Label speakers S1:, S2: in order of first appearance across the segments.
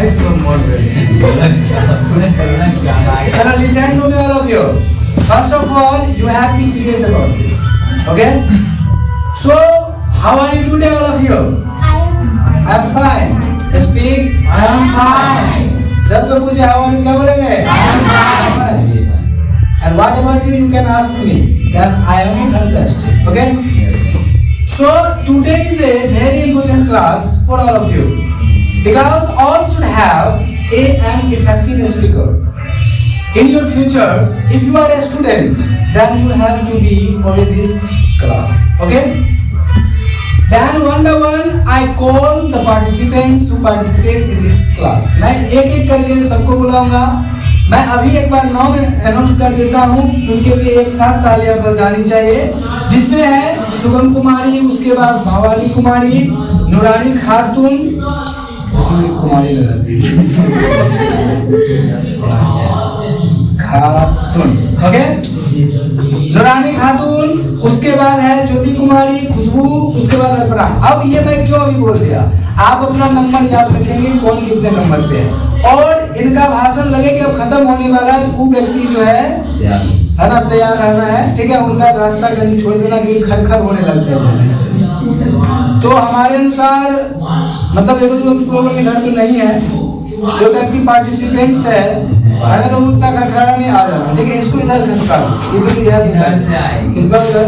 S1: guys don't motivate. Chalo, listen to me all of you. First of all, you have to serious about this. Okay? So, how are you today all of you? I am fine. Speak. I am fine. जब तो पूछे how are you क्या बोलेंगे? I am fine. And what about you? You can ask me. That I am fantastic. Okay?
S2: Yes.
S1: So today is a very important class for all of you because all should have an effective speaker. In your future, if you are a student, then you have to be for this class. Okay? Then one by one, I call the participants who participate in this class. मैं एक करके सबको बुलाऊंगा. मैं अभी एक बार नाम announce कर देता हूँ. उनके लिए एक साथ तालियां बजानी चाहिए. जिसमें है सुगम कुमारी, उसके बाद भवानी कुमारी, नूरानी खातून, उसमें कुमारी लगा दी खातून. ओके, नूरानी खातून, उसके बाद है ज्योति कुमारी, खुशबू, उसके बाद अर्पणा. अब ये मैं क्यों अभी बोल दिया, आप अपना नंबर याद रखेंगे कौन कितने नंबर पे है. और इनका भाषण लगे कि अब खत्म होने वाला है. वो व्यक्ति जो है ना तैयार रहना है. ठीक है, उनका रास्ता कहीं छोड़ देना कि खर होने लगता है. तो हमारे अनुसार मतलब देखो जो प्रॉब्लम इधर तो नहीं है. जो व्यक्ति पार्टिसिपेंट्स है ना तो उतना खड़खड़ा नहीं आ जाना. ठीक है, इसको इधर खसका इधर से आए. किसका इधर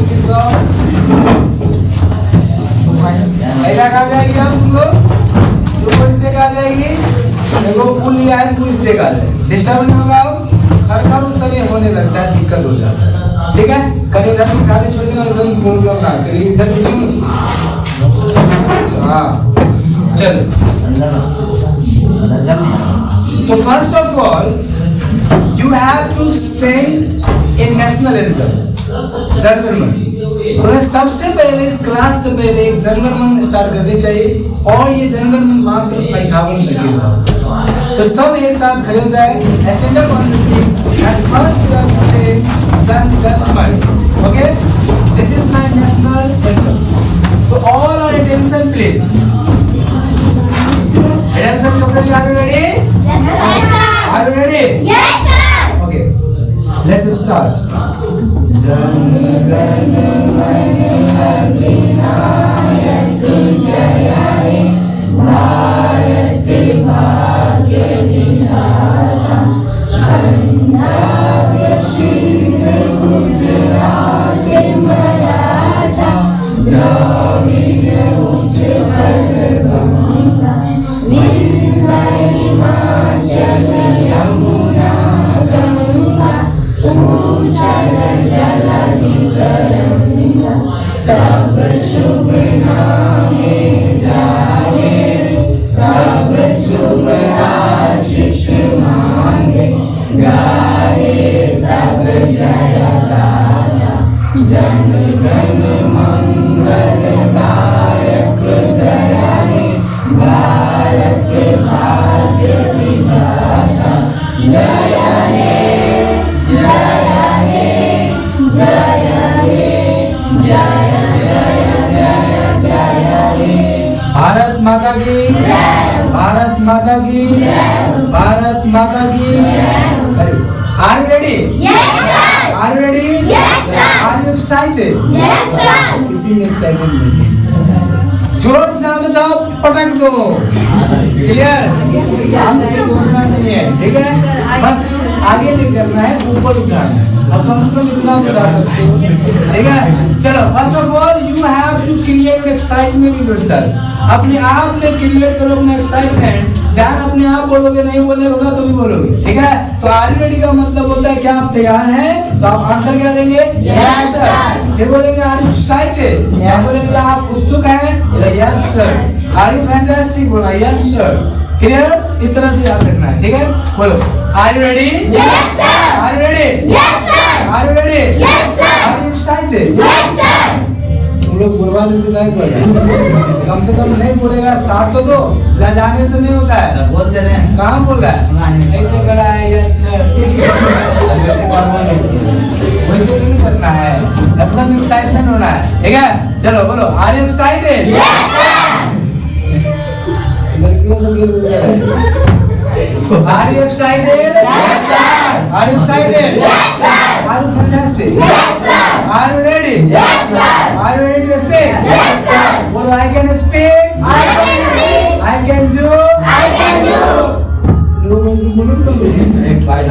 S1: किसका ऐसा कहा जाएगी. अब तुम लोग जो इस देख आ जाएगी. देखो फूल लिया है तू इस देख आ जाए. डिस्टर्ब नहीं होगा. खर उस समय होने लगता है, दिक्कत हो जाता है. ठीक है, कहीं इधर में खाली छोड़ देना, ऐसा प्रॉब्लम ना करिए. इधर हाँ चल. तो first of all you have to sing in national anthem Jana Gana Mana. तो सबसे पहले इस क्लास से पहले एक जनगणमन स्टार्ट करनी चाहिए. और ये जनगणमन मात्र 58 सेकंड का. तो सब एक साथ खड़े हो जाए. Stand up on the seat and first we are playing Jana Gana Mana. Okay, this is my national anthem. तो all our attention please. Attention, are you ready?
S3: Yes, sir.
S1: Are you ready?
S3: Yes, sir.
S1: Okay, let's start. Bharat माता की भारत माता की भारत माता की. Are you ready?
S3: Yes, sir.
S1: Are you ready?
S3: Yes, sir.
S1: Are you excited?
S3: Yes, sir.
S1: किसी में excited नहीं. जोर से आगे जाओ, पटक दो. क्लियर? आगे जोड़ना नहीं है. ठीक है, बस आगे नहीं करना है, ऊपर उठाना है. अब कम से कम इतना उठा सकते हो. ठीक है, चलो. First of all you have to create excitement in yourself. अपने आप में क्रिएट करो अपना एक्साइटमेंट. ध्यान अपने आप बोलोगे, नहीं बोलने होगा तो भी बोलोगे. ठीक है, तो आर यू रेडी का मतलब होता है क्या आप तैयार हैं. तो आप आंसर क्या देंगे? Yes sir. फिर बोलेंगे आर यू एक्साइटेड. आप बोलेंगे आप उत्सुक हैं. Yes sir. Are you fantastic बोला. Yes sir. क्लियर? इस तरह से याद रखना है. ठीक है, बोलो are you ready.
S3: Yes, sir.
S1: Are you ready.
S3: Yes, sir.
S1: Are you ready.
S3: Yes, sir.
S1: Are you excited.
S3: Yes, sir.
S1: तुम लोग बुरवाने से नहीं बोल रहे. कम से कम नहीं बोलेगा. साथ तो दो. जाने से नहीं होता है.
S2: बोलते रहे.
S1: कहाँ बोल रहा है? ऐसे करा है ये अच्छा. वैसे तो नहीं करना है. एकदम एक्साइटमेंट होना है. ठीक है, चलो बोलो are you excited.
S3: Yes, sir.
S1: सब गिर रहे हैं। Are you excited?
S3: Yes, sir.
S1: Are you excited?
S3: Yes, sir.
S1: Are you fantastic?
S3: Yes, sir.
S1: Are you ready?
S3: Yes, sir.
S1: Are you ready to speak?
S3: Yes, sir.
S1: Well, I can speak.
S3: I can speak.
S1: I can do.
S3: I can do.
S1: No music, no music. Well,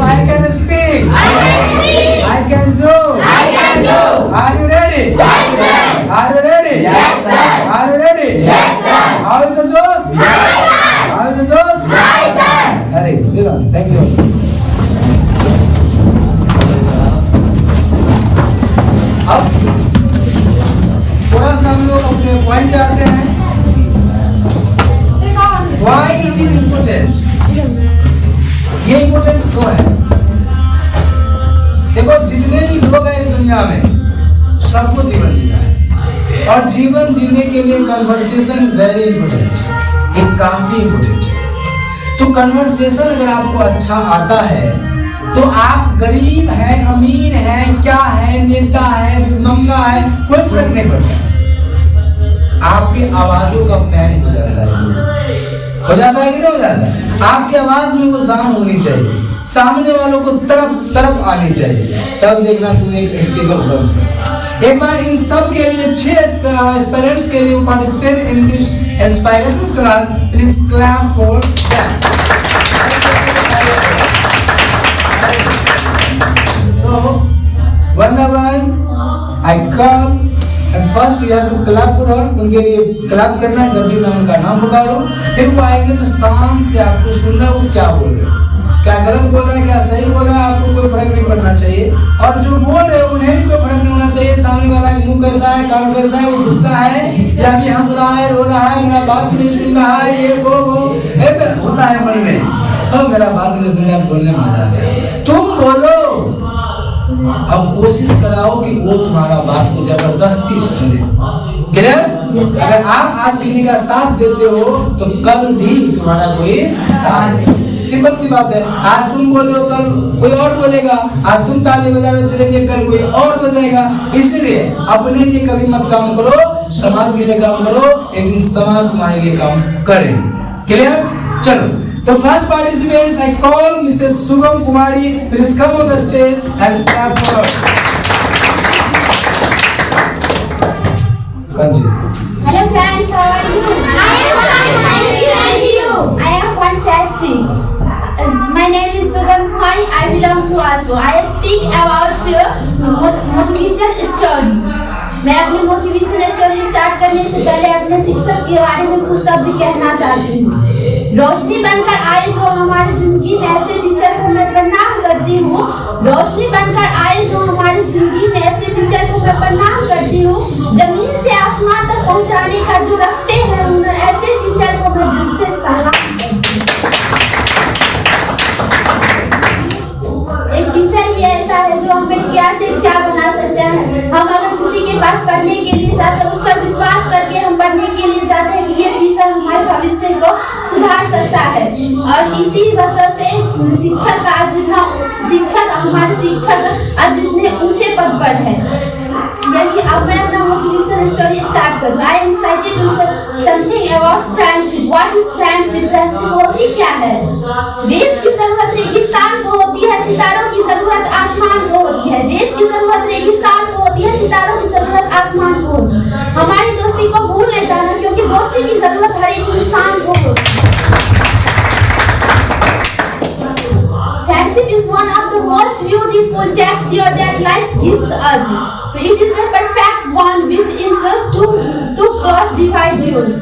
S1: I can speak.
S3: I can speak.
S1: I can do.
S3: I can do.
S1: Are you ready?
S3: Yes, sir.
S1: Are you ready?
S3: Yes, sir.
S1: Are you ready?
S3: Yes, sir.
S1: How is the Josh?
S3: Yes, sir.
S1: How is the Josh?
S3: Yes, sir.
S1: Harry, sit down. Thank you. अब थोड़ा सा हम लोग अपने point पे आते हैं। Why is it important? ये इम्पोर्टेंट क्यों है? देखो जितने भी लोग हैं इस दुनिया में सबको जीवन जीना है और जीवन जीने के लिए कन्वर्सेशन वेरी इम्पोर्टेंट, ये काफी इम्पोर्टेंट है। तो कन्वर्सेशन अगर आपको अच्छा आता है तो आप गरीब है, अमीर है, क्या है, नेता है, भिखमंगा है, कोई फर्क नहीं पड़ता। आपके आवाजों का फैन हो जाता है कि नहीं हो जाता है? आपकी आवाज में वो जान होनी चाहिए, सामने वालों को तरफ तरफ आनी चाहिए, तब देखना तू एक स्पीकर बन सकता। एक बार इन सब के लिए 6 एस्पिरेंट्स के लिए participate in this inspirations class, please clap for them. So, one by one, I come and first you have to clap for her. उनके लिए क्लैप करना है जब भी मैं उनका नाम पुकारूं। फिर वो आएंगे तो शांत से आपको सुनना है वो क्या बोल रहे हैं, क्या गलत बोल रहा है, क्या सही बोल रहा है, आपको कोई फर्क नहीं पड़ना चाहिए। और जो बोल रहे हैं उन्हें भी कोई फर्क नहीं होना चाहिए। सामने वाला मुंह कैसा है, कान कैसा है, वो गुस्सा है या भी हंस रहा है, रो रहा है, मेरा बात नहीं सुन रहा है, ये वो एक होता है मन में, तो मेरा बात नहीं सुन रहा, बोलने में मजा आ गया। तुम बोलो, अब कोशिश कराओ कि वो तुम्हारा बात को जबरदस्ती सुने। क्लियर? अगर आप आज किसी का साथ देते हो तो कल भी तुम्हारा कोई साथ देगा। सिंपल सी बात है। आज तुम बोल रहे हो, कल कोई और बोलेगा। आज तुम ताली बजा रहे हो, कल कोई और बजाएगा। इसलिए अपने लिए कभी मत काम करो, समाज के लिए काम करो, एक दिन समाज तुम्हारे लिए काम करेगा। क्लियर? चलो, the first participants I call Mrs. Sugam Kumari. Please come on the stage and clap for her. Continue.
S2: Hello friends, how are you?
S3: I am fine, thank you, and you?
S2: I am fantastic. My name is Sugam Kumari. I belong to ASO. I speak about motivation story. मैं अपनी motivation story start करने से पहले अपने शिक्षक के बारे में कुछ शब्द कहना चाहती हूँ। रोशनी बनकर आए जो हमारी जिंदगी में, ऐसे टीचर को मैं प्रणाम करती हूँ। रोशनी बनकर आए जो हमारी जिंदगी में, ऐसे टीचर को मैं प्रणाम करती हूँ। जमीन से आसमान तक पहुँचाने का जो रखते हैं हुनर, ऐसे टीचर को मैं दिल से सलाम। एक टीचर ही ऐसा है जो हमें क्या से क्या बना सकता है। हम अगर किसी के पास पढ़ने के लिए जाते हैं, उस पर विश्वास करके हम पढ़ने के लिए जाते हैं कि ये टीचर हमारे भविष्य को सुधार सकता है। और इसी वजह से शिक्षक हमारे शिक्षक आज इतने ऊंचे पद पर है। यही अब मैं अपना मोटिवेशन स्टोरी स्टार्ट करूँ। I am excited to something about friendship. What is friendship? Friendship होती क्या है? रेत की जरूरत रेगिस्तान को होती है, सितारों की जरूरत आसमान को होती है। रेत की जरूरत रेगिस्तान को होती है, सितारों की जरूरत आसमान को होती है। हमारी दोस्ती को भूल नहीं जाना, क्योंकि दोस्ती की जरूरत हर एक इंसान को होती है। Friendship is one of the most beautiful gesture that life gives us. It is a perfect one which is two close divides.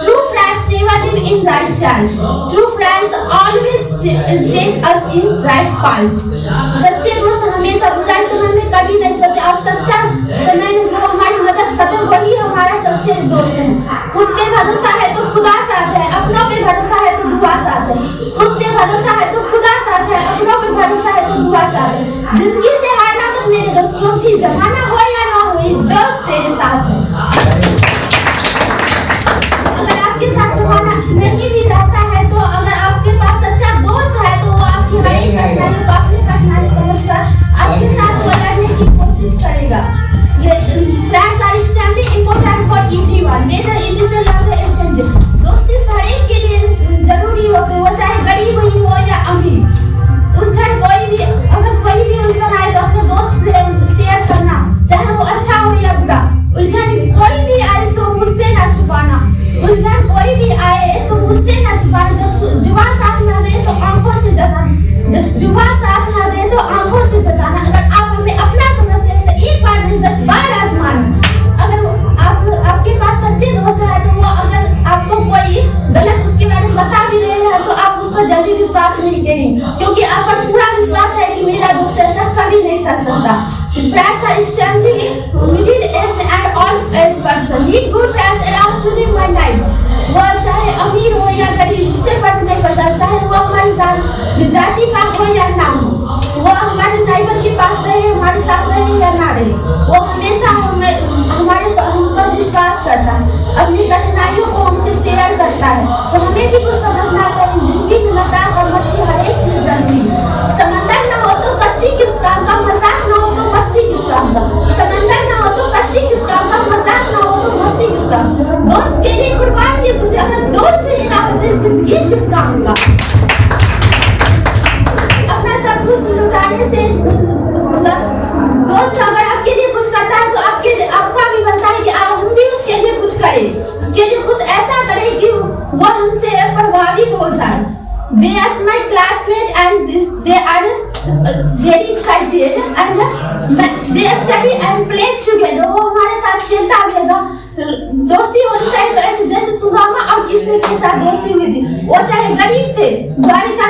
S2: True friends never live in right time. True friends always take us in right fight. सच्चे दोस्त हमेशा बुराई समय में कभी नहीं छोड़ते, और सच्चा समय में जो हमारी मदद करते हैं वही हमारा सच्चे दोस्त है। खुद पे भरोसा है तो खुदा साथ है, अपनों पे भरोसा है तो दुआ साथ है। खुद पे भरोसा है तो खुदा साथ है, अपनों पे भरोसा है तो दुआ साथ है। जिंदगी से हारना मत मेरे दोस्त, क्योंकि जमाना हो या ना हो, दोस्त तेरे साथ है। अगर आपके साथ जमाना नहीं भी रहता है तो अगर आपके पास सच्चा दोस्त है तो वो आपकी हर एक कठिनाइयों को अपनी कठिनाई समझकर आपके साथ लड़ने की कोशिश करेगा। Friends are extremely important for everyone, whether it is a love or a gender. दोस्ती हर एक के लिए दोस्त ही ना होते जिंदगी किस काम का। अपना सब कुछ लुटाने से दोस्त अगर आपके लिए कुछ करता है तो आपका भी बनता है कि हम भी उसके लिए कुछ करें, उसके लिए कुछ ऐसा करें कि वो हमसे प्रभावित हो जाए। They are my classmates and they are very excited and they study and play together. वो हमारे साथ खेलता भी होगा। दोस्ती होनी चाहिए तो ऐसे जैसे सुदामा और कृष्ण के साथ दोस्ती हुई थी। वो चाहे गरीब थे, द्वारिका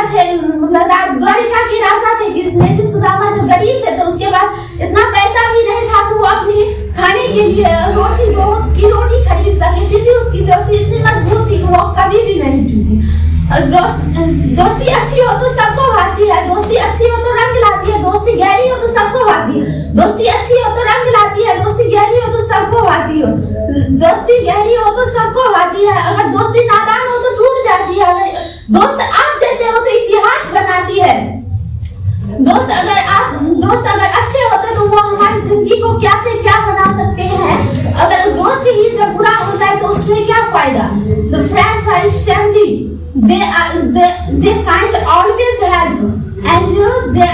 S2: के राजा थे कृष्ण, लेकिन सुदामा जो गरीब थे तो उसके पास इतना पैसा भी नहीं था कि वो अपने खाने के लिए रोटी खरीद सके, फिर भी उसकी दोस्ती इतनी मजबूत थी कि वो कभी भी नहीं टूटी। दोस्ती अच्छी हो तो सबको भाती है, दोस्ती अच्छी हो तो रंग लाती है, दोस्ती गहरी हो तो सबको भाती है, दोस्ती अच्छी हो तो रंग लाती है, दोस्ती गहरी हो तो सबको भाती हो, दोस्ती गहरी हो तो सबको भाती है। अगर दोस्ती नादान हो तो टूट जाती है, अगर दोस्त आप जैसे हो तो इतिहास बनाती है। दोस्त अगर अच्छे होते तो वो हमारी जिंदगी को क्या से क्या बना सकते हैं। अगर दोस्त ही जब बुरा हो जाए तो उसमें क्या फायदा। The friends are extremely they can't always help and their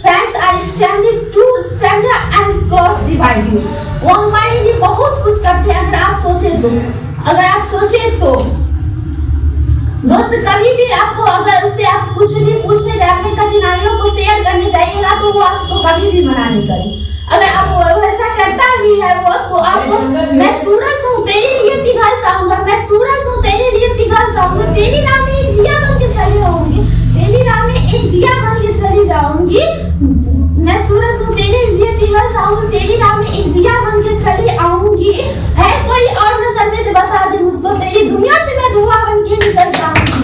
S2: friends are extremely too standard and close divide you। वो हमारे लिए बहुत कुछ करते हैं अगर आप सोचे तो दोस्त कभी भी आपको अगर उससे आप कुछ भी पूछने जाए, अपनी कठिनाइयों को शेयर करने जाइएगा तो वो आपको कभी भी मना नहीं करेगी। अगर आप वैसा करता भी है वो तो आपको मैं सूरज हूँ तेरे लिए पिघल जाऊंगा, मैं सूरज हूँ तेरे लिए पिघल जाऊंगा, तेरी राह में एक दिया बन के चली जाऊंगी, तेरी राह में एक दिया बन के चली जाऊंगी। मैं सूरज हूँ तेरे लिए पिघल जाऊंगी, तेरी राह में एक दिया बन के चली आऊंगी। है कोई और नजर में तो बता दे मुझको, तेरी दुनिया से मैं धुआं बन के निकल जाऊंगी।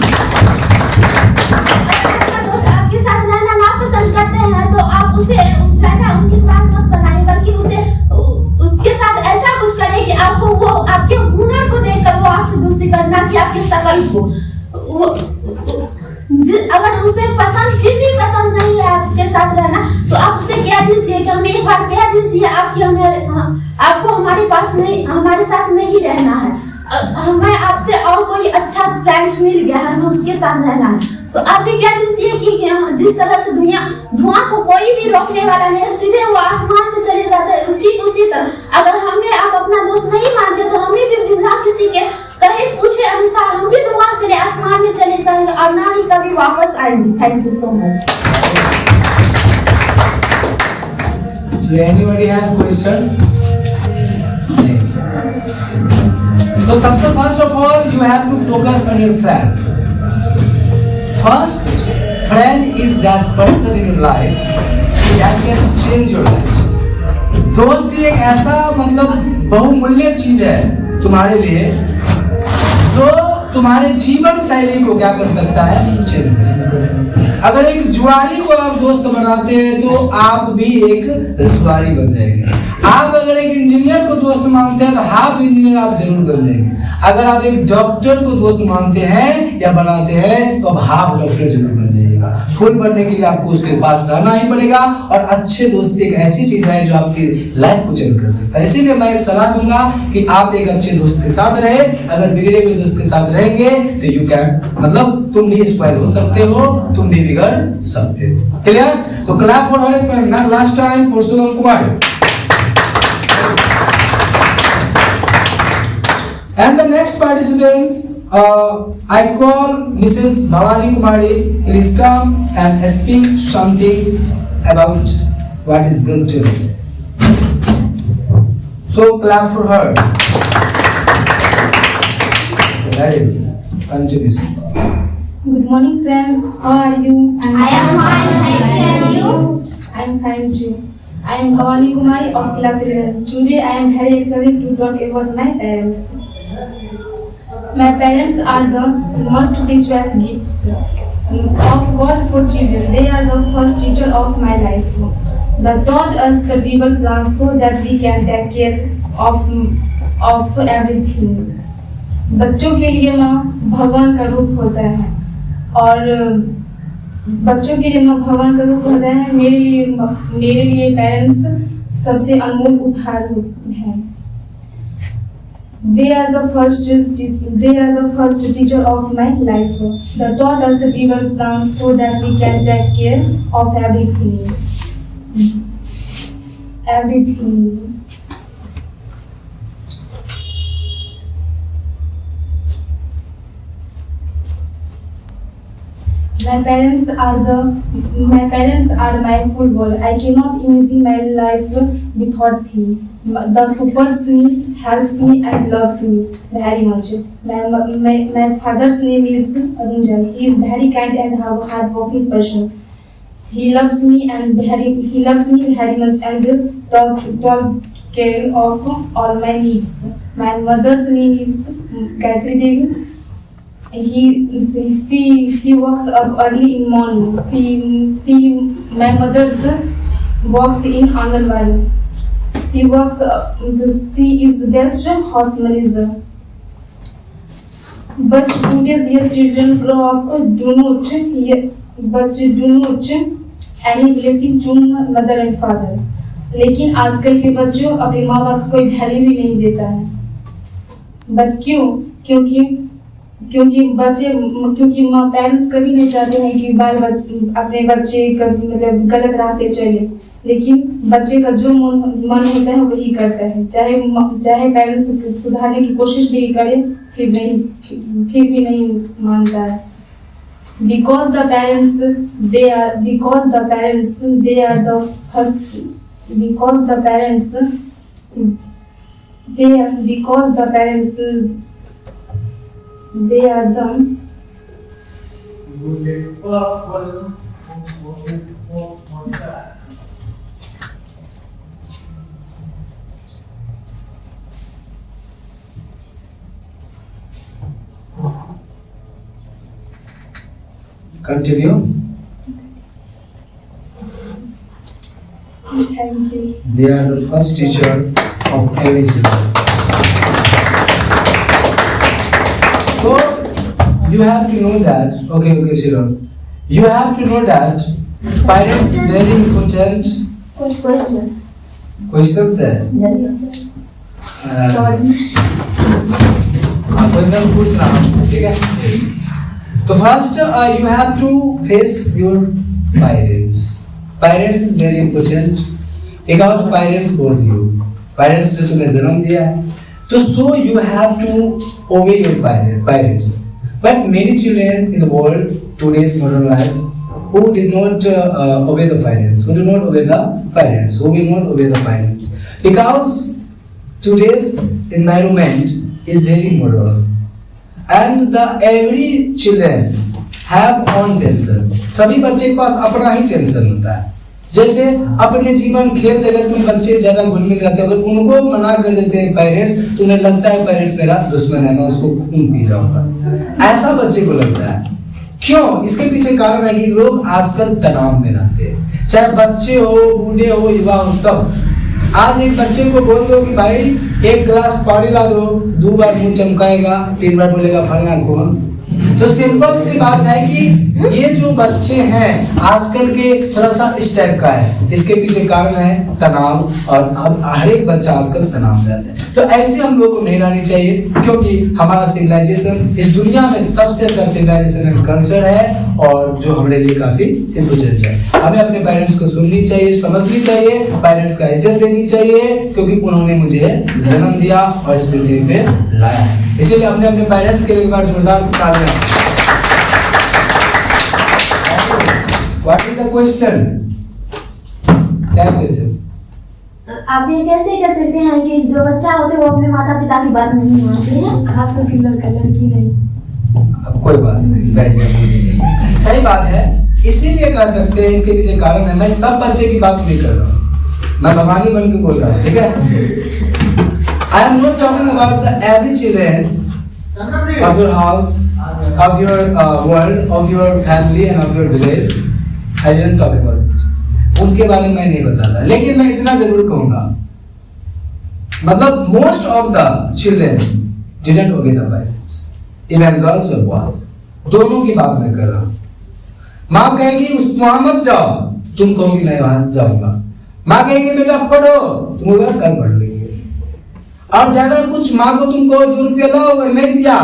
S2: दोस्त आपके साथ रहना ना पसंद करते हैं तो आप उसे ज्यादा उम्मीदवार मत बनाइए, बल्कि उसके साथ ऐसा कुछ करें कि आपको वो आपके हुनर को देखकर वो आपसे दोस्ती करना कि आपके शकल को अगर उसे फिर भी पसंद नहीं है आपके साथ रहना तो आप उसे कह दीजिए कि हमें एक बार कह दीजिए आपको हमारे पास नहीं, हमारे साथ नहीं रहना है, हमें आपसे और कोई अच्छा फ्रेंड मिल गया है, हमें उसके साथ रहना है। तो आप भी कह दीजिए कि जिस तरह से धुआं को कोई भी रोकने वाला नहीं, सीधे वो आसमान में चले जाते हैं, उसी तरह अगर हमें आप अपना दोस्त नहीं मानते तो हमें भी बिना किसी के कहे पूछे अनुसार हम भी धुआं चले आसमान में चले जाएंगे और ना ही कभी वापस आएंगे। Thank you so much.
S1: Anybody has question? So first of all you have to focus on your friend. First friend is that person in your life that can change your life. दोस्ती एक ऐसा बहुमूल्य चीज है तुम्हारे लिए जो तुम्हारे जीवन शैली को क्या कर सकता है, चेंज कर सकता है। अगर एक जुआरी को आप दोस्त बनाते हैं तो आप भी एक जुआरी बन जाएंगे। आप अगर एक इंजीनियर को दोस्त मानते हैं तो हाफ इंजीनियर आप जरूर बन जाएंगे। अगर आप एक डॉक्टर को दोस्त मानते हैं या बनाते हैं तो आप हाफ डॉक्टर जरूर बन जाइएगा। फुल बनने के लिए आपको उसके पास रहना ही पड़ेगा। और अच्छे दोस्ती एक ऐसी चीज है जो आपकी लाइफ को चेंज कर सकता है। इसीलिए मैं एक सलाह दूंगा कि आप एक अच्छे दोस्त के साथ रहे। अगर बिगड़े हुए दोस्त के साथ रहेंगे तो यू कैन तुम भी स्पॉइल हो सकते हो, तुम भी बिगड़ सकते हो। क्लियर? तो क्लैप फॉर हर फ्रेंड ना last time Purushottam Kumar. And the next participants, I call Mrs. Bhavani Kumari. Please come and speak something about what is good to you. So clap for her. Very good. Continue.
S4: Good morning, friends. How are you?
S2: I am fine, thank you. And you?
S4: I am fine too. I am Bhavani Kumari of class 11. Today I am very excited to talk about my parents. My parents are the most precious gifts of God for children. They are the first teacher of my life. They taught us the Bible plans so that we can take care of everything. बच्चों के लिए माँ भगवान का रूप होता है और बच्चों के लिए माँ भगवान का रूप होता है। मेरे लिए पेरेंट्स सबसे अनमोल उपहार हैं। They are the first teacher of my life. They taught us the people plans so that we can take care of everything. My parents are my football. I cannot imagine my life without them. The supports me, helps me, and loves me very much. My father's name is Arunjan. He is very kind and hardworking person. He loves me very much and takes care of all my needs. My mother's name is Gayatri Devi. She wakes up early in morning. My mother works in Anganwadi. She is best hospitalist. But today's children grow up do not any blessing to mother and father. लेकिन आजकल के बच्चों अपने माँ बाप को value भी नहीं देता है. बट क्यों? क्योंकि माँ पेरेंट्स कभी नहीं चाहते हैं कि अपने बच्चे मतलब गलत राह पे चले, लेकिन बच्चे का जो मन होता है वही करता है, चाहे पेरेंट्स सुधारने की कोशिश भी करे फिर भी नहीं मानता है. Because the parents they are the
S1: Continue.
S4: Thank you.
S1: They are the first teacher of every children. So you have to know that. Okay, Shiron. You have to know that parents is very important.
S2: Question.
S1: Questions है.
S2: Yes.
S1: Sorry. Questions पूछना हमसे, ठीक है? So first you have to face your parents. Parents is very important because parents born you. Parents ने तुम्हें जन्म दिया है, तो so you have to obey your parents. But many children in the world today's modern life who did not obey the parents, who will not obey the parents, because today's environment is very modern. And every children have own tension. सभी बच्चे के पास अपना ही tension होता है. जैसे अपने जीवन खेल जगत में बच्चे ज्यादा घुल मिल रहते हैं, अगर उनको मना कर देते हैं पेरेंट्स तो उन्हें लगता है पेरेंट्स मेरा दुश्मन है, मैं उसको खून पी जाऊंगा. ऐसा बच्चे को लगता है. क्यों? इसके पीछे कारण है कि लोग आजकल तनाव में रहते हैं, चाहे बच्चे हो, बूढ़े हो, युवा हो, सब. आज एक बच्चे को बोल दो कि भाई एक गिलास पानी ला दो, 2 बार मुंह चमकाएगा, 3 बार बोलेगा फलना कौन. तो सिंपल सी बात है कि ये जो बच्चे हैं आजकल के थोड़ा सा इस टाइप का है. इसके पीछे कारण है तनाव, और अब हर एक बच्चा आजकल तनाव में रहता है. तो ऐसे हम लोग को नहीं रहनी चाहिए, क्योंकि हमारा सिविलाइजेशन इस दुनिया में सबसे अच्छा सिविलाइजेशन एंड कल्चर है, और जो हमारे लिए काफी इम्पोर्टेंट है. हमें अपने पेरेंट्स को सुननी चाहिए, समझनी चाहिए, पेरेंट्स का इज्जत देनी चाहिए, क्योंकि उन्होंने मुझे जन्म दिया और इस पृथ्वी पे लाया. इसीलिए हमने अपने पेरेंट्स के लिए एक बार जोरदार तालियां. What is the question? क्या क्वेश्चन?
S2: आप ये कैसे कह सकते हैं कि जो बच्चा होते हैं वो अपने माता पिता की बात नहीं मानते हैं,
S4: खास करके लड़का लड़की नहीं.
S1: अब कोई बात नहीं, बैठ जाइए. सही बात है, इसीलिए कह सकते हैं, इसके पीछे कारण है. मैं सब बच्चे की बात नहीं कर रहा हूँ, मैं भवानी बन के बोल रहा हूँ, ठीक है? I am not talking about the every children of your house, of your world, of your family and of your village. I didn't talk about it. उनके बारे में मैं नहीं बताता, लेकिन मैं इतना जरूर कहूँगा, मतलब most of the children didn't obey the parents, even girls or boys. दोनों की बात मैं कर रहा हूँ. माँ कहेगी वहाँ मत जाओ, तुम कहोगी नहीं वहाँ जाऊंगा. माँ कहेगी बेटा पढ़ो, तुम कल पढ़ लेंगे. और ज्यादा कुछ मांगो तुमको 2 रुपया लो, अगर नहीं दिया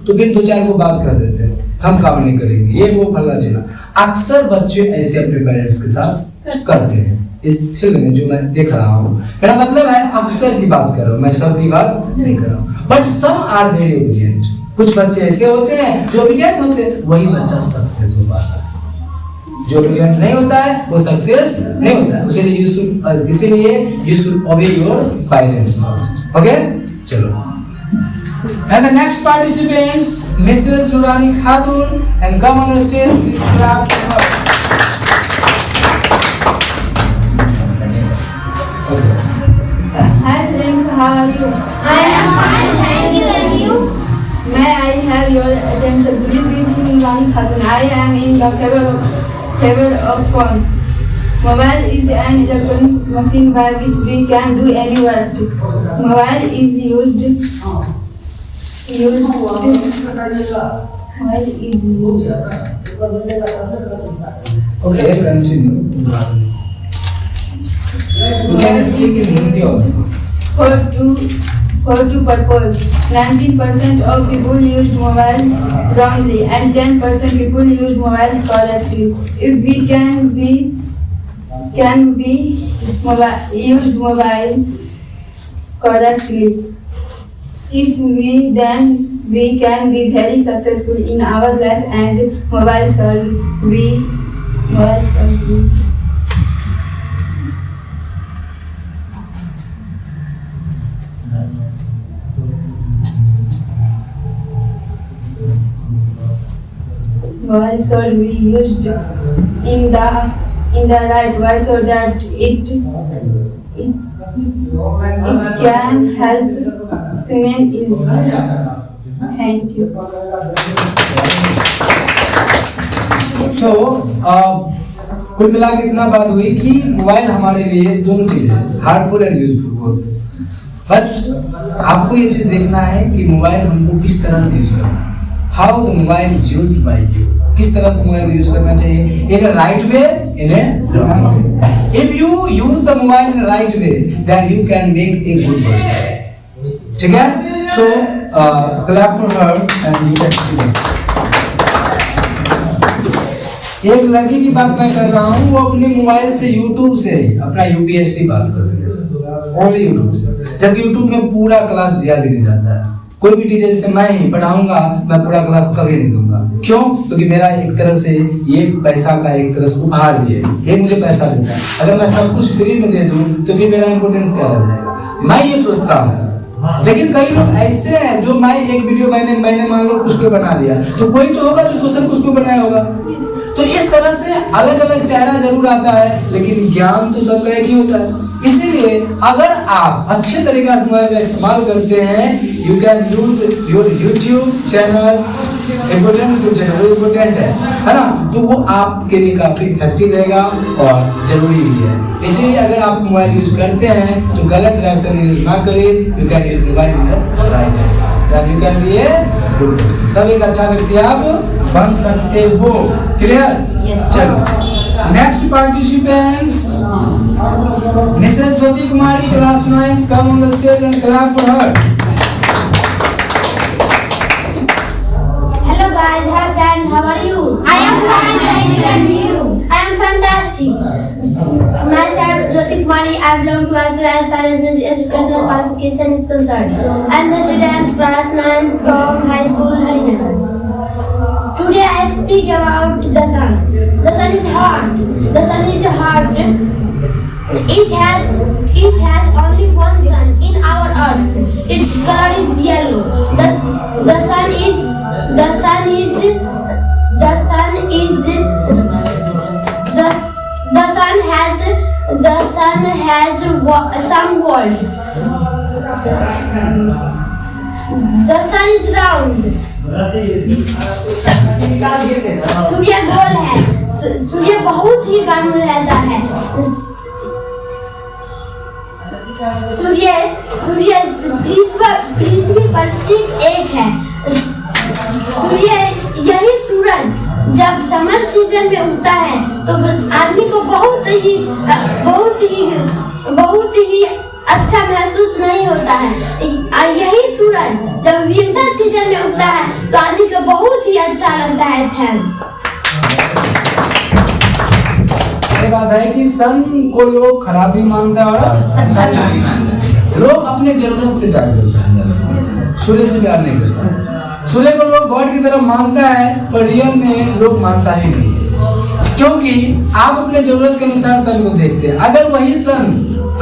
S1: तो फिर 2-4 को बात कर देते हैं, हम काम नहीं करेंगे, ये वो फला चला। अक्सर बच्चे ऐसे अपने पेरेंट्स के साथ करते हैं इस फील्ड में, जो मैं देख रहा हूँ। मेरा मतलब है अक्सर की बात कर रहा हूँ, मैं सब की बात नहीं कर रहा हूँ। But some are very obedient, कुछ बच्चे ऐसे होते हैं जो ओबीडिएंट होते हैं, वही बच्चा सक्सेस हो पाता है। जो ओबीडिएंट नहीं होता है वो सक्सेस नहीं होता है। इसीलिए यू शुड ओबे योर पेरेंट्स फर्स्ट। ओके, चलो। And the next participants, Mrs. Nurani Khatun, and come on the stage, please clap for her.
S4: Hi friends, how are you?
S3: I am fine, thank you, and you?
S4: May I have your attention? Good evening, Nurani Khatun. I am in the favor of phone. Mobile is an electronic machine by which we can do any work. Mobile is used.
S1: Okay, continue. You can speak in Hindi also.
S4: For two purpose. 19% of people use mobile wrongly and 10% people use mobile correctly. If we use mobile correctly, we can be very successful in our life, and mobile solve we. Mobile solve we used in the right way so that it can help cement is. Thank you.
S1: So, कुल मिला के इतना बात हुई कि mobile हमारे लिए दोनों चीजें harmful and useful both. But आपको ये चीज देखना है कि मोबाइल हमको किस तरह से यूज करना है। How the mobile is used by you, किस तरह से मोबाइल को यूज करना चाहिए, in a right way, in a wrong way. If you use the mobile in a right way then you can make a good person. ठीक है, so clap for her and you can. एक लड़की की बात मैं कर रहा हूँ, वो अपने मोबाइल से यूट्यूब से अपना यूपीएससी पास कर रही है, ओनली यूट्यूब से। जबकि यूट्यूब में पूरा क्लास दिया भी नहीं जाता है। कोई भी टीचर जैसे मैं ही पढ़ाऊंगा, मैं पूरा क्लास कभी नहीं दूंगा। क्यों? क्योंकि मेरा एक तरह से ये पैसा का एक तरह से उपहार भी है, ये मुझे पैसा देता है। अगर मैं सब कुछ फ्री में दे दूं तो फिर मेरा इंपोर्टेंस क्या रह जाएगा, मैं ये सोचता हूँ। लेकिन कई लोग ऐसे हैं जो मैं एक वीडियो मैंने मान लो कुछ पे बना दिया, तो कोई तो होगा जो दूसरा कुछ पे बनाया होगा। तो इस तरह से अलग अलग चेहरा जरूर आता है, लेकिन ज्ञान तो सबका एक ही होता है। इसीलिए अगर आप अच्छे तरीके से मोबाइल का इस्तेमाल करते हैं, you can use your YouTube channel, important है ना, तो वो आपके लिए काफी इफेक्टिव रहेगा और जरूरी भी है। इसीलिए अगर आप मोबाइल यूज करते हैं तो गलत डायरेक्शन यूज ना करें। You can use mobile in the right way, you can be A good person, तब एक अच्छा व्यक्ति आप बन सकते हो। क्लियर? चलो, next participants, Mrs Jyoti Kumari, class 9, come on the stage and clap for her.
S2: Hello guys, hi friend, how are you?
S3: I am fine, thank you, and you?
S2: I am fantastic. Myself, Jyoti Kumari, I belong to as far as my educational qualification is concerned. I am the student class 9 from high school Harinagar. Today I speak about the sun. The sun is hot. The sun is hot. It has only one sun in our earth. Its color is yellow. The sun has some world. The sun is round. सूर्य गोल है। सूर्य बहुत ही गर्म रहता है। सूर्य पृथ्वी पर सिर्फ एक है। यही सूरज जब समर सीजन में उगता है तो बस आदमी को बहुत ही अच्छा महसूस नहीं होता है। यही सूरज जब विंटर सीजन में उगता है तो आदमी को बहुत ही अच्छा लगता है। थैंक्स।
S1: ये बात है कि सन को लोग खराब भी मानता है और अच्छा भी मानता है। लोग अपने जरूरत से प्यार करते हैं, सूर्य से प्यार नहीं करते। सूर्य को लोग गॉड की तरफ मानता है पर रियल में लोग मानता ही नहीं है, क्योंकि आप अपने जरूरत के अनुसार सन को देखते हैं। अगर वही सन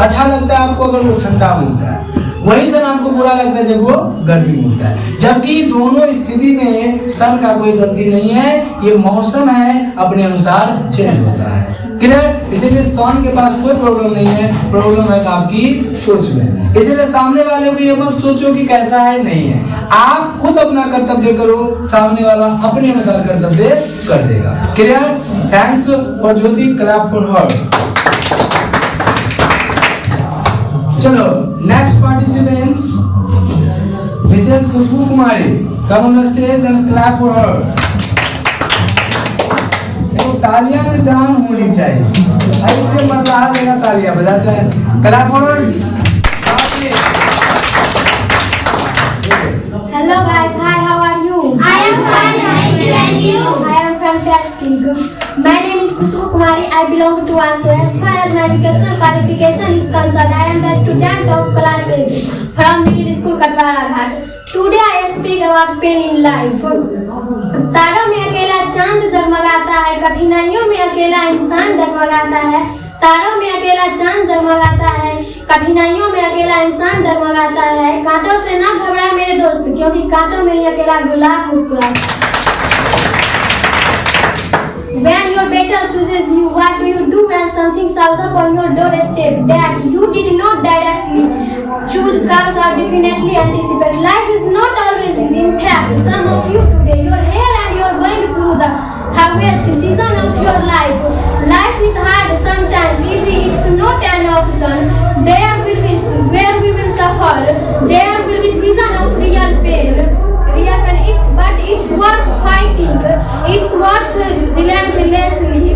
S1: अच्छा लगता है आपको अगर वो ठंडा मिलता है, वही सन आपको बुरा लगता है जब वो गर्मी मिलता है। जबकि दोनों स्थिति में सन का कोई गलती नहीं है, ये मौसम है अपने अनुसार चेंज होता है। क्लियर? इसीलिए सन के पास कोई प्रॉब्लम नहीं है, प्रॉब्लम है आपकी सोच में। इसीलिए सामने वाले को ये मत सोचो कि कैसा है, नहीं है। आप खुद अपना कर्तव्य करो, सामने वाला अपने अनुसार कर्तव्य कर देगा। Clear? Thanks for Jyoti, clap for her. चलो next participants Mrs Khushboo Kumari, come on the stage and clap for her. तो तालियां में जान होनी चाहिए, ऐसे मरला देगा तालियां बजाते हैं। Clap for her.
S4: Hello guys, hi, how are you?
S3: I am fine, thank you, and you?
S4: I am fantastic. My name is Kushbu Kumari. I belong to ASU. As far as my educational qualification is concerned, I am the student of class 8 from middle school Katwara Ghat. Today I speak about pain in life. तारों में अकेला चांद जगमगाता है, कठिनाइयों में अकेला इंसान डगमगाता है। तारों में अकेला चांद जगमगाता है, कठिनाइयों में अकेला इंसान डगमगाता है। कांटों से ना घबरा मेरे दोस्त, क्योंकि कांटों में ही अकेला गुलाब मुस्कुराता है। When your battle chooses you, what do you do when something shows up on your doorstep that you did not directly choose, comes or definitely anticipate? Life is not always easy. In fact, some of you today, you're here and you're going through the hardest season of your life. Life is hard sometimes, easy it's not an option. There will be where we will suffer. There will be season of real pain. But it's worth fighting. It's worth relentlessly.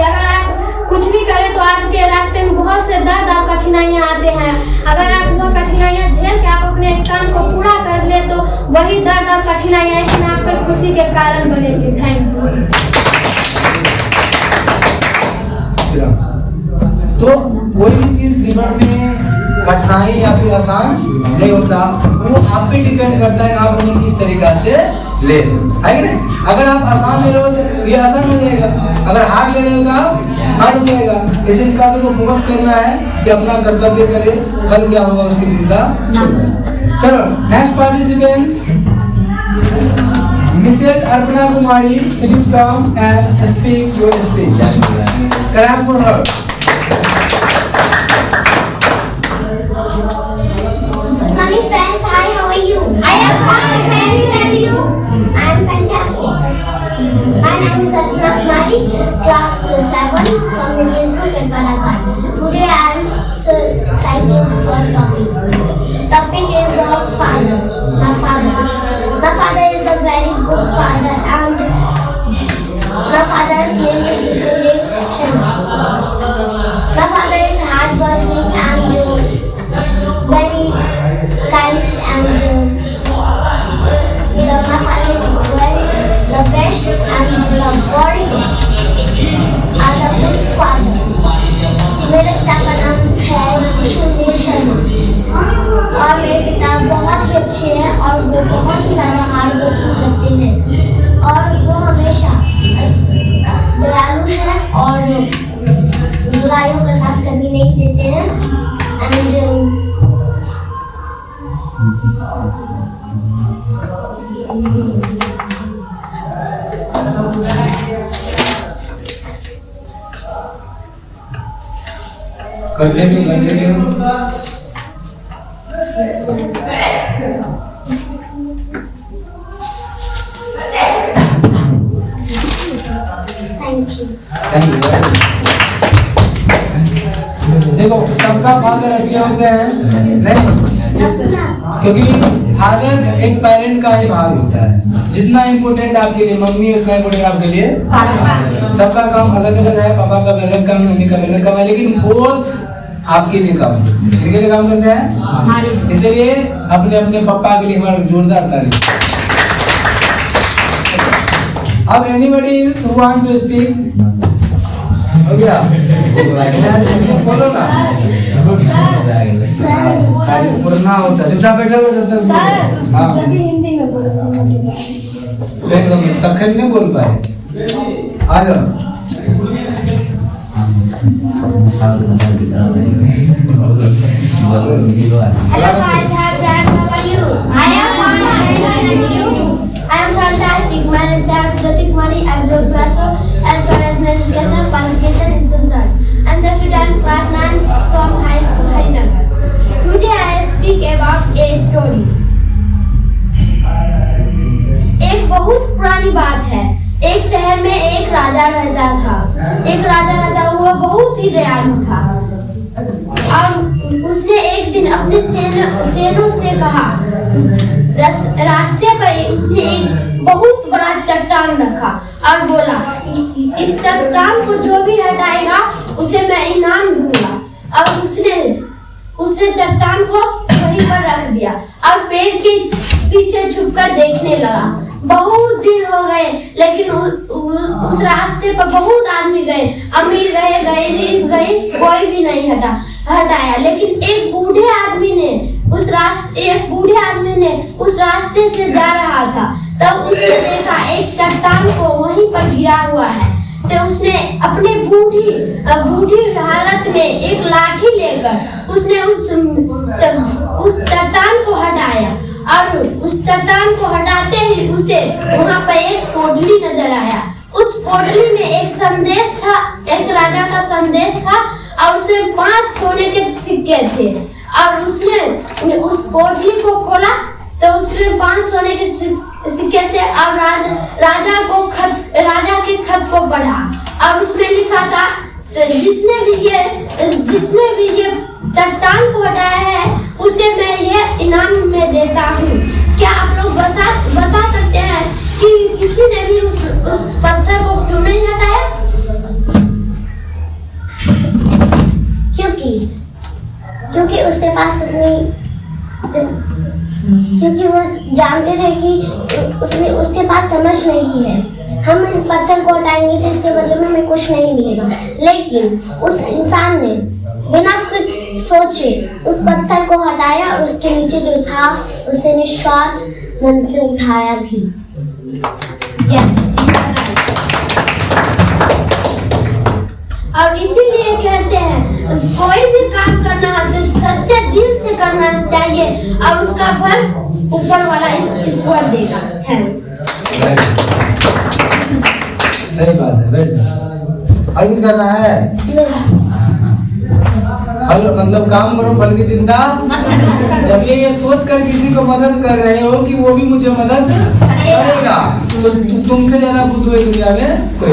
S4: अगर आप कुछ भी करें तो आपके रास्ते में बहुत से दर्द और कठिनाइयाँ आते हैं। अगर आप वो कठिनाइयाँ झेल के आप अपने काम को पूरा कर ले तो वही दर्द और कठिनाइयाँ एक दिन आपके खुशी के कारण बनेगी। Thank you.
S1: तो कोई भी चीज जीवन में कठिनाई या फिर आसान नहीं होता, वो आप पे डिपेंड करता है आप उन्हें किस तरीका से ले रहे हो, है कि नहीं? अगर आप आसान ले रहे हो तो ये आसान हो जाएगा, अगर हार्ड ले रहे हो तो आप हार्ड हो जाएगा। इसे इस बात को फोकस करना है कि अपना कर्तव्य करे, कल क्या होगा उसकी चिंता। चलो next participants Mrs Arpana Kumari, please come and speak your speech. Clap for her.
S3: Morning friends, hi, how are you? I am fine, thank you, and you? I am fantastic. My name is Arpana Kumari, class 7 from middle school Katwara Ghat. Today I am so excited about topic. Topic is father. My father. My father is a very good father, and my father's name is Vishnudev Sharma. My father is hardworking and very kind, and my father is the best and the world are the good father. मेरे पिता का नाम है विष्णुदेव शर्मा और मेरे पिता बहुत ही अच्छे हैं और वो बहुत ही ज़्यादा हार्ड वर्किंग करते हैं और वो हमेशा दयालु हैं और बुराइयों का साथ कभी नहीं देते हैं। And
S1: continue.
S3: Thank you.
S1: देखो सबका फादर अच्छे होते हैं नहीं, क्योंकि फादर एक पेरेंट का ही भाग होता है। जितना इम्पोर्टेंट आपके लिए मम्मी उतना इम्पोर्टेंट आपके लिए। सबका काम अलग अलग है, पापा का अलग काम है, मम्मी का अलग काम है, लेकिन बोथ आपके लिए काम करते हैं। किसके लिए काम करते हैं? इसलिए अपने अपने पापा के लिए हमारा जोरदार तारीफ। अब anybody else who want to speak? हो गया? बोलो ना। पूर्ण होता है। चुपचाप बैठा लो जब तक। हाँ।
S4: हिंदी में बोलो।
S1: तखन नहीं बोल पाए। आ जाओ।
S2: Hello guys, hi friends, how are you? I am fine. I am fantastic. My name is Jyoti Kumari. I belong to ASO as far as my education qualification is concerned. I am the student class 9 from High School Harinagar. Today I speak about a story. एक बहुत पुरानी बात है। एक शहर में एक राजा रहता था। एक राजा रहता हुआ बहुत ही दयालु था। और उसने एक दिन अपने सेनों से कहा, रास्ते पर उसने एक बहुत बड़ा चट्टान रखा और बोला, इस चट्टान को जो भी हटाएगा उसे मैं इनाम दूंगा। और उसने चट्टान को वहीं पर रख दिया और पेड़ के पीछे छुपकर देखने लगा। बहुत दिन हो गए, लेकिन उस रास्ते पर बहुत आदमी गए, अमीर गए, गरीब गए, कोई भी नहीं हटाया। लेकिन एक बूढ़े आदमी ने उस रास्ते से जा रहा था। तब उसने देखा एक चट्टान को वहीं पर गिरा हुआ है। तो उसने अपने बूढ़ी हालत में एक लाठी लेकर उसने उस चट्टान को हटाया। और उस चट्टान को हटाते ही उसे वहाँ पर एक पोटली नजर आया। उस पोटली में एक संदेश था, एक राजा का संदेश था और उसमें 5 सोने के सिक्के थे। और उसने उस पोटली को खोला तो उसने 5 सोने के सिक्के से और राजा के खत को पढ़ा। और उसमें लिखा था, जिसने भी ये चट्टान को हटाया है उसे मैं ये इनाम में देता हूँ। क्या आप लोग बता सकते हैं कि किसी ने भी उस पत्थर को क्यों नहीं हटाया?
S3: क्योंकि उसके पास क्योंकि वो जानते थे कि उसके पास समझ नहीं है। हम इस पत्थर को हटाएंगे तो इसके बदले में हमें कुछ नहीं मिलेगा। लेकिन उस इंसान ने बिना कुछ सोचे उस पत्थर को हटाया और उसके नीचे जो था उसे निस्वार्थ मन से उठाया भी।
S2: और इसीलिए कहते हैं कोई भी काम करना है तो सच्चे दिल से करना चाहिए और उसका फल ऊपर वाला ईश्वर देगा। थैंक्स।
S1: सही बात है। बैठ। और कुछ करना है? हेलो, मतलब काम करो, फल की चिंता। जब ये सोच कर किसी को मदद कर रहे हो कि वो भी मुझे मदद करेगा, तो तुमसे ज्यादा बुद्धू है दुनिया में कोई।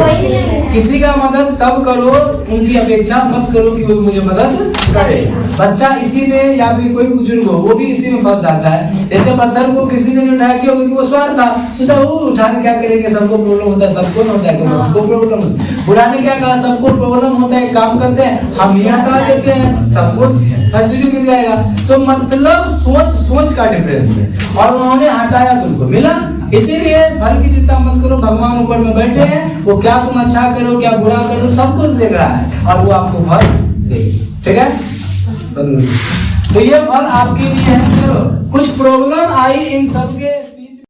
S1: किसी का मदद तब करो, उनकी अपेक्षा मत करो कि वो मुझे मदद करे। बच्चा इसी में या फिर कोई बुजुर्ग हो वो भी इसी में फंस जाता है। जैसे पत्थर को किसी ने नहीं उठाया क्यों? क्योंकि वो स्वार्थ था। सोचा वो उठा के क्या करेंगे, सबको प्रॉब्लम होता है, सबको होता है, हमको प्रॉब्लम। बुढ़ा ने क्या कहा, सबको प्रॉब्लम होता है, काम करते हैं, हम ही हटा देते हैं, सबको फैसिलिटी मिल जाएगा। तो मतलब सोच का डिफरेंस है। और उन्होंने हटाया, तुमको मिला। इसीलिए फल की चिंता मत करो, भगवान ऊपर में बैठे हैं, वो क्या तुम अच्छा करो क्या बुरा करो सब कुछ देख रहा है और वो आपको फल देगा। ठीक है? तो ये फल आपके लिए है। चलो, कुछ प्रॉब्लम आई इन सबके